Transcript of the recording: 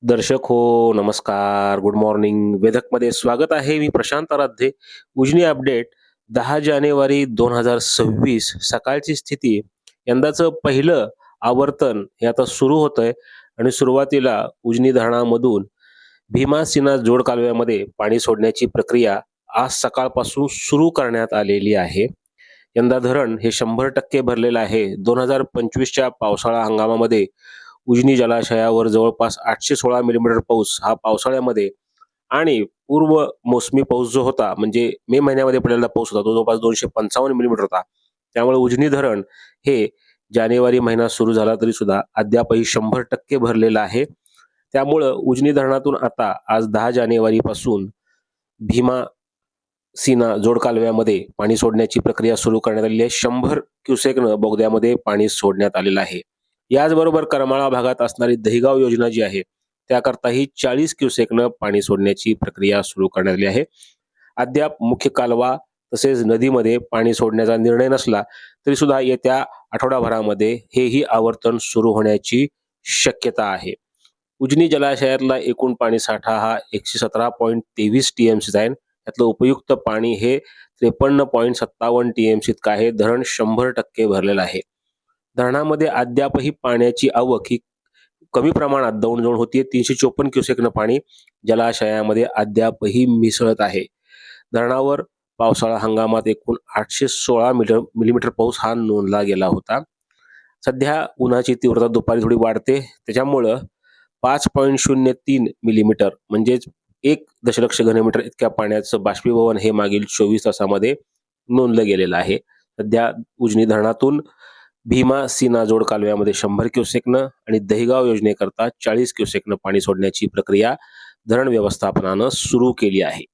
दर्शक हो, नमस्कार, गुड मॉर्निंग. वेधकमध्ये स्वागत आहे. मी प्रशांत आराध्य. उजनी अपडेट 10 जानेवारी 2026 सकाळची स्थिती. यंदाचं पहिलं आवर्तन हे आता सुरू होतंय आणि सुरुवातीला उजनी धरणामधून भीमा-सीना जोड कालव्यामध्ये पाणी सोडण्याची प्रक्रिया आज सकाळपासून सुरू करण्यात आलेली आहे. यंदा धरण हे 100% भरलेलं आहे. 2025च्या पावसाळा हंगामामध्ये उजनी जलाशयावर जवळपास 816 मिलीमीटर पाऊस हा पावसाळ्यामध्ये आणि पूर्व मोसमी पाऊस जो होता म्हणजे मे महिन्यामध्ये पडलेला पाऊस होता तो जवळपास 255 मिलीमीटर होता. त्यामुळे उजनी धरण हे जानेवारी महिना सुरू झाला तरी सुद्धा अद्यापही 100% भरलेलं आहे. त्यामुळं उजनी धरणातून आता आज 10 जानेवारी पासून भीमा सीना जोड कालव्यामध्ये पाणी सोडण्याची प्रक्रिया सुरू करण्यात आलेली आहे. 100 क्युसेकनं बोगद्यामध्ये पाणी सोडण्यात आलेलं आहे. याचबरोबर करमाळा भागात असणारी दहिगाव योजना जी आहे त्याकरताही 40 क्युसेकनं पाणी सोडण्याची प्रक्रिया सुरू करण्यात आली आहे. अद्याप मुख्य कालवा तसेच नदीमध्ये पाणी सोडण्याचा निर्णय नसला तरी सुद्धा येत्या आठवडाभरामध्ये हेही आवर्तन सुरू होण्याची शक्यता आहे. उजनी जलाशयातला एकूण पाणी साठा हा 117.23 टीएमसी आहे. त्यातलं उपयुक्त पाणी हे 53.57 टीएमसी इतकं आहे. धरण 100% भरलेलं आहे. धरणामध्ये अद्यापही पाण्याची आवक ही कमी प्रमाणात दौड होतीये. 354 क्युसेकनं पाणी जलाशयामध्ये अद्यापही मिसळत आहे. धरणावर पावसाळा हंगामात एकूण 816 मिलीमीटर पाऊस हा नोंदला गेला होता. सध्या उन्हाची तीव्रता दुपारी थोडी वाढते त्याच्यामुळं 5.03 मिलीमीटर म्हणजेच 1 दशलक्ष घनमीटर इतक्या पाण्याचं बाष्पीभवन हे मागील 24 तासामध्ये नोंदलं गेलेलं आहे. सध्या उजनी धरणातून भीमा सीना जोड कालव्यामध्ये 100 क्युसेकनं आणि दहिगाव योजनेकरता 40 क्युसेकनं पाणी सोडण्याची प्रक्रिया धरण व्यवस्थापनानं सुरू केली आहे.